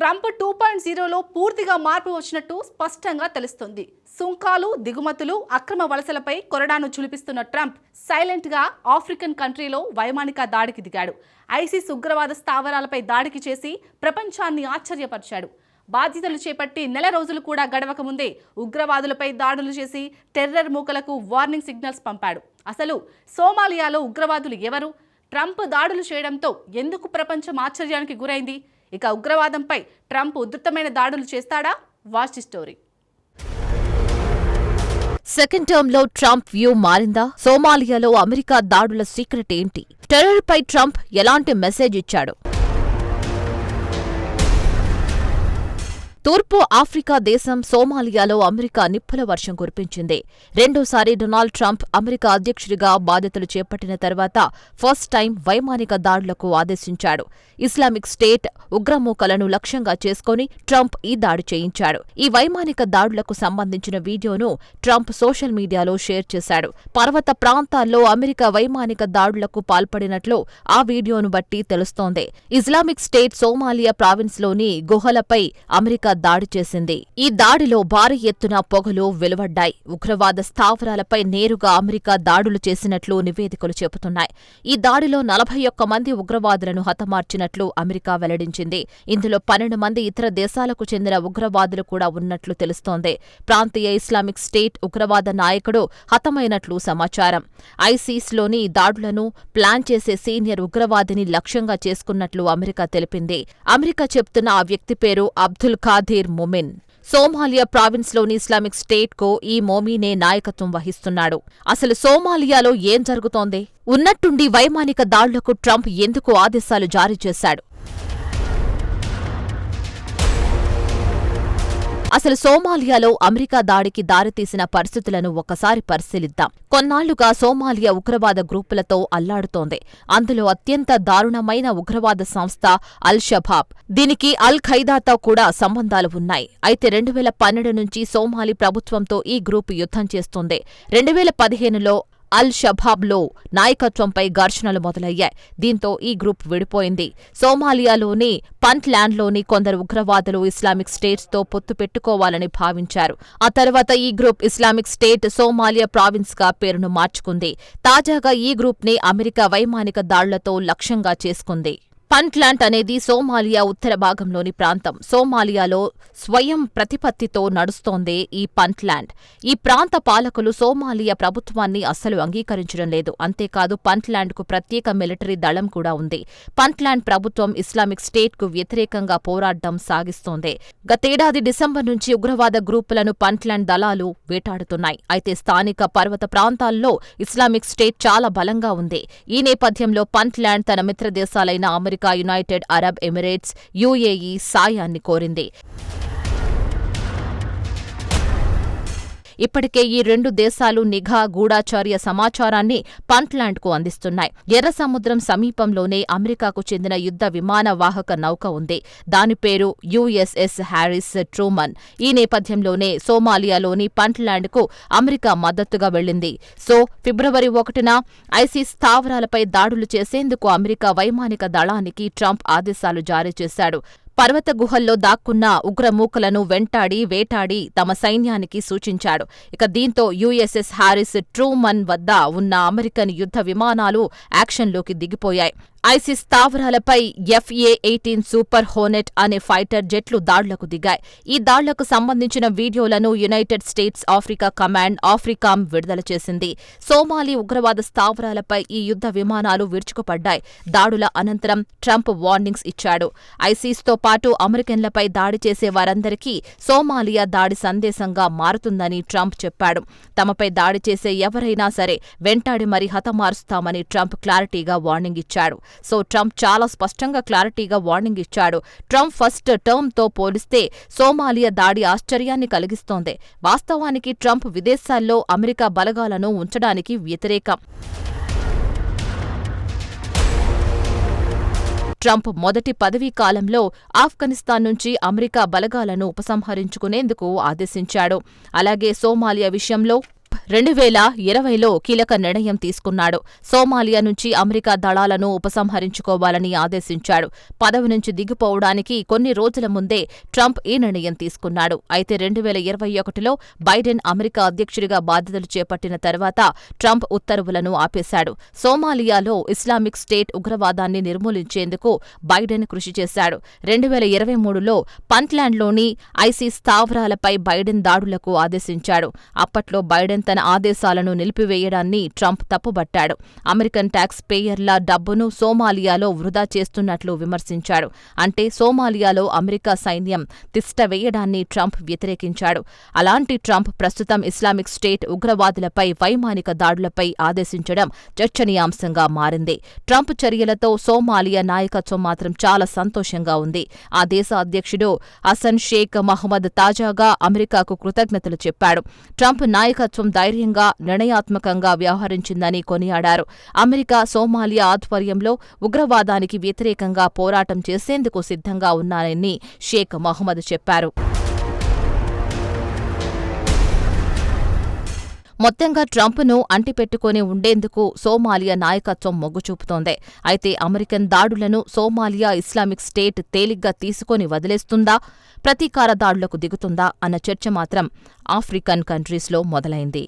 Trump 2.0లో పూర్తిగా మార్పు వచ్చినట్టు స్పష్టంగా తెలుస్తుంది. సుంకాలు, దిగుమతులు, అక్రమ వలసలపై కొరడాను చులిపిస్తున్న ట్రంప్ సైలెంట్గా ఆఫ్రికన్ కంట్రీలో వైమానిక దాడికి దిగాడు. ఐసిస్ ఉగ్రవాద స్థావరాలపై దాడికి చేసి ప్రపంచాన్ని ఆశ్చర్యపరిచాడు. బాధ్యతలు చేపట్టి నెల రోజులు కూడా గడవక ముందే ఉగ్రవాదులపై దాడులు చేసి టెర్రర్ మూకలకు వార్నింగ్ సిగ్నల్స్ పంపాడు. అసలు సోమాలియాలో ఉగ్రవాదులు ఎవరు? ట్రంప్ దాడులు చేయడంతో ఎందుకు ప్రపంచం ఆశ్చర్యానికి గురైంది? ఇక ఉగ్రవాదంపై ట్రంప్ ఉధృతమైన దాడులు చేస్తాడా? Watch the story. సెకండ్ టర్మ్లో ట్రంప్ వ్యూ మారిందా? సోమాలియాలో అమెరికా దాడుల సీక్రెట్ ఏంటి? టెర్రర్పై ట్రంప్ ఎలాంటి మెసేజ్ ఇచ్చాడు? తూర్పు ఆఫ్రికా దేశం సోమాలియాలో అమెరికా నిప్పుల వర్షం కురిపించింది. రెండోసారి డొనాల్డ్ ట్రంప్ అమెరికా అధ్యక్షుడిగా బాధ్యతలు చేపట్టిన తర్వాత ఫస్ట్ టైం వైమానిక దాడులకు ఆదేశించాడు. ఇస్లామిక్ స్టేట్ ఉగ్రమూకలను లక్ష్యంగా చేసుకుని ట్రంప్ ఈ దాడి చేయించాడు. ఈ వైమానిక దాడులకు సంబంధించిన వీడియోను ట్రంప్ సోషల్ మీడియాలో షేర్ చేశాడు. పర్వత ప్రాంతాల్లో అమెరికా వైమానిక దాడులకు పాల్పడినట్లు ఆ వీడియోను బట్టి తెలుస్తోంది. ఇస్లామిక్ స్టేట్ సోమాలియా ప్రావిన్స్లోని గుహలపై అమెరికా దాడి చేసింది. ఈ దాడిలో భారీ ఎత్తున పొగలు వెలువడ్డాయి. ఉగ్రవాద స్థావరాలపై నేరుగా అమెరికా దాడులు చేసినట్లు నివేదికలు చెబుతున్నాయి. ఈ దాడిలో 41 మంది ఉగ్రవాదులను హతమార్చినట్లు అమెరికా వెల్లడించింది. ఇందులో 12 మంది ఇతర దేశాలకు చెందిన ఉగ్రవాదులు కూడా ఉన్నట్లు తెలుస్తోంది. ప్రాంతీయ ఇస్లామిక్ స్టేట్ ఉగ్రవాద నాయకుడు హతమైనట్లు సమాచారం. ఐసిస్లోని దాడులను ప్లాన్ చేసే సీనియర్ ఉగ్రవాదిని లక్ష్యంగా చేసుకున్నట్లు అమెరికా తెలిపింది. అమెరికా చెప్తున్న ఆ వ్యక్తి పేరు అబ్దుల్ ఖాదిర్ మొమిన్. సోమాలియా ప్రావిన్స్లోని ఇస్లామిక్ స్టేట్కు ఈ మోమీనే నాయకత్వం వహిస్తున్నాడు. అసలు సోమాలియాలో ఏం జరుగుతోంది? ఉన్నట్టుండి వైమానిక దాడులకు ట్రంప్ ఎందుకు ఆదేశాలు జారీ చేశాడు? అసలు సోమాలియాలో అమెరికా దాడికి దారితీసిన పరిస్థితులను ఒక్కసారి పరిశీలిద్దాం. కొన్నాళ్లుగా సోమాలియా ఉగ్రవాద గ్రూపులతో అల్లాడుతోంది. అందులో అత్యంత దారుణమైన ఉగ్రవాద సంస్థ అల్ షబాబ్. దీనికి అల్ ఖైదాతో కూడా సంబంధాలు ఉన్నాయి. అయితే 2012 నుంచి సోమాలి ప్రభుత్వంతో ఈ గ్రూపు యుద్ధం చేస్తోంది. 2015లో అల్ షబాబ్లో నాయకత్వంపై ఘర్షణలు మొదలయ్యాయి. దీంతో ఈ గ్రూప్ విడిపోయింది. సోమాలియాలోని పంట్ల్యాండ్లోని కొందరు ఉగ్రవాదులు ఇస్లామిక్ స్టేట్స్తో పొత్తు పెట్టుకోవాలని భావించారు. ఆ తర్వాత ఈ గ్రూప్ ఇస్లామిక్ స్టేట్ సోమాలియా ప్రావిన్స్గా పేరును మార్చుకుంది. తాజాగా ఈ గ్రూప్ని అమెరికా వైమానిక దాడులతో లక్ష్యంగా చేసుకుంది. పంట్లాండ్ అనేది సోమాలియా ఉత్తర భాగంలోని ప్రాంతం. సోమాలియాలో స్వయం ప్రతిపత్తితో నడుస్తోందే ఈ పంట్లాండ్. ఈ ప్రాంత పాలకులు సోమాలియా ప్రభుత్వాన్ని అస్సలు అంగీకరించడం లేదు. అంతేకాదు పంట్లాండ్కు ప్రత్యేక మిలిటరీ దళం కూడా ఉంది. పంట్లాండ్ ప్రభుత్వం ఇస్లామిక్ స్టేట్కు వ్యతిరేకంగా పోరాటం సాగిస్తోంది. గతేడాది డిసెంబర్ నుంచి ఉగ్రవాద గ్రూపులను పంట్లాండ్ దళాలు వేటాడుతున్నాయి. అయితే స్థానిక పర్వత ప్రాంతాల్లో ఇస్లామిక్ స్టేట్ చాలా బలంగా ఉంది. ఈ నేపథ్యంలో పంట్లాండ్ తన మిత్ర దేశాలైన America, United Arab Emirates, UAE సాయాన్ని కోరింది. ఇప్పటికే ఈ రెండు దేశాలు నిఘా, గూఢచర్య సమాచారాన్ని పంట్లాండ్కు అందిస్తున్నాయి. ఎర్ర సముద్రం సమీపంలోనే అమెరికాకు చెందిన యుద్ధ విమాన వాహక నౌక ఉంది. దాని పేరు యుఎస్ఎస్ హారిస్ ట్రూమన్. ఈ నేపథ్యంలోనే సోమాలియాలోని పంట్లాండ్కు అమెరికా మద్దతుగా వెళ్లింది. సో ఫిబ్రవరి 1న ఐసిస్ స్థావరాలపై దాడులు చేసేందుకు అమెరికా వైమానిక దళానికి ట్రంప్ ఆదేశాలు జారీ చేశాడు. పర్వత గుహల్లో దాక్కున్న ఉగ్రమూకలను వేటాడి తమ సైన్యానికి సూచించాడు. ఇక దీంతో యుఎస్ఎస్ హారిస్ ట్రూమన్ వద్ద ఉన్న అమెరికన్ యుద్ధ విమానాలు యాక్షన్లోకి దిగిపోయాయి. ఐసిస్ స్థావరాలపై FA-18 సూపర్ హోనెట్ అనే ఫైటర్ జెట్లు దాడులకు దిగాయి. ఈ దాడులకు సంబంధించిన వీడియోలను యునైటెడ్ స్టేట్స్ ఆఫ్రికా కమాండ్ ఆఫ్రికామ్ విడుదల చేసింది. సోమాలి ఉగ్రవాద స్థావరాలపై ఈ యుద్ధ విమానాలు విరుచుకుపడ్డాయి. దాడుల అనంతరం ట్రంప్ వార్నింగ్స్ ఇచ్చాడు. ఐసిస్తో పాటు అమెరికన్లపై దాడి చేసే వారందరికీ సోమాలియా దాడి సందేశంగా మారుతుందని ట్రంప్ చెప్పాడు. తమపై దాడి చేసే ఎవరైనా సరే వెంటాడి మరీ హతమారుస్తామని ట్రంప్ క్లారిటీగా వార్నింగ్ ఇచ్చాడు. సో ట్రంప్ చాలా స్పష్టంగా క్లారిటీగా వార్నింగ్ ఇచ్చాడు. ట్రంప్ ఫస్ట్ టర్మ్తో పోలిస్తే సోమాలియా దాడి ఆశ్చర్యాన్ని కలిగిస్తోంది. వాస్తవానికి ట్రంప్ విదేశాల్లో అమెరికా బలగాలను ఉంచడానికి వ్యతిరేకం. ట్రంప్ మొదటి పదవీ కాలంలో ఆఫ్ఘనిస్తాన్ నుంచి అమెరికా బలగాలను ఉపసంహరించుకునేందుకు ఆదేశించాడు. అలాగే సోమాలియా విషయంలో 2020లో కీలక నిర్ణయం తీసుకున్నాడు. సోమాలియా నుంచి అమెరికా దళాలను ఉపసంహరించుకోవాలని ఆదేశించాడు. పదవి నుంచి దిగిపోవడానికి కొన్ని రోజుల ముందే ట్రంప్ ఈ నిర్ణయం తీసుకున్నాడు. అయితే 2021లో బైడెన్ అమెరికా అధ్యక్షుడిగా బాధ్యతలు చేపట్టిన తర్వాత ట్రంప్ ఉత్తర్వులను ఆపేశాడు. సోమాలియాలో ఇస్లామిక్ స్టేట్ ఉగ్రవాదాన్ని నిర్మూలించేందుకు బైడెన్ కృషి చేశాడు. 2023లో పంట్లాండ్లోని ఐసిస్ స్థావరాలపై బైడెన్ దాడులకు ఆదేశించాడు. అప్పట్లో బైడెన్ తన ఆదేశాలను నిలిపివేయడాన్ని ట్రంప్ తప్పుబట్టాడు. అమెరికన్ ట్యాక్స్ పేయర్ల డబ్బును సోమాలియాలో వృధా చేస్తున్నట్లు విమర్శించాడు. అంటే సోమాలియాలో అమెరికా సైన్యం తిష్టవేయడాన్ని ట్రంప్ వ్యతిరేకించాడు. అలాంటి ట్రంప్ ప్రస్తుతం ఇస్లామిక్ స్టేట్ ఉగ్రవాదులపై వైమానిక దాడులపై ఆదేశించడం చర్చనీయాంశంగా మారింది. ట్రంప్ చర్యలతో సోమాలియా నాయకత్వం మాత్రం చాలా సంతోషంగా ఉంది. ఆ దేశ అధ్యక్షుడు హసన్ షేక్ మహ్మద్ తాజాగా అమెరికాకు కృతజ్ఞతలు చెప్పాడు. ట్రంప్ నాయకత్వం ధైర్యంగా, నిర్ణయాత్మకంగా వ్యవహరించిందని కొనియాడారు. అమెరికా సోమాలియా ఆధ్వర్యంలో ఉగ్రవాదానికి వ్యతిరేకంగా పోరాటం చేసేందుకు సిద్ధంగా ఉన్నారని షేక్ మహ్మద్ చెప్పారు. మొత్తంగా ట్రంప్ను అంటిపెట్టుకుని ఉండేందుకు సోమాలియా నాయకత్వం మొగ్గు చూపుతోంది. అయితే అమెరికన్ దాడులను సోమాలియా ఇస్లామిక్ స్టేట్ తేలిగ్గా తీసుకొని వదిలేస్తుందా, ప్రతీకార దాడులకు దిగుతుందా అన్న చర్చ మాత్రం ఆఫ్రికన్ కంట్రీస్లో మొదలైంది.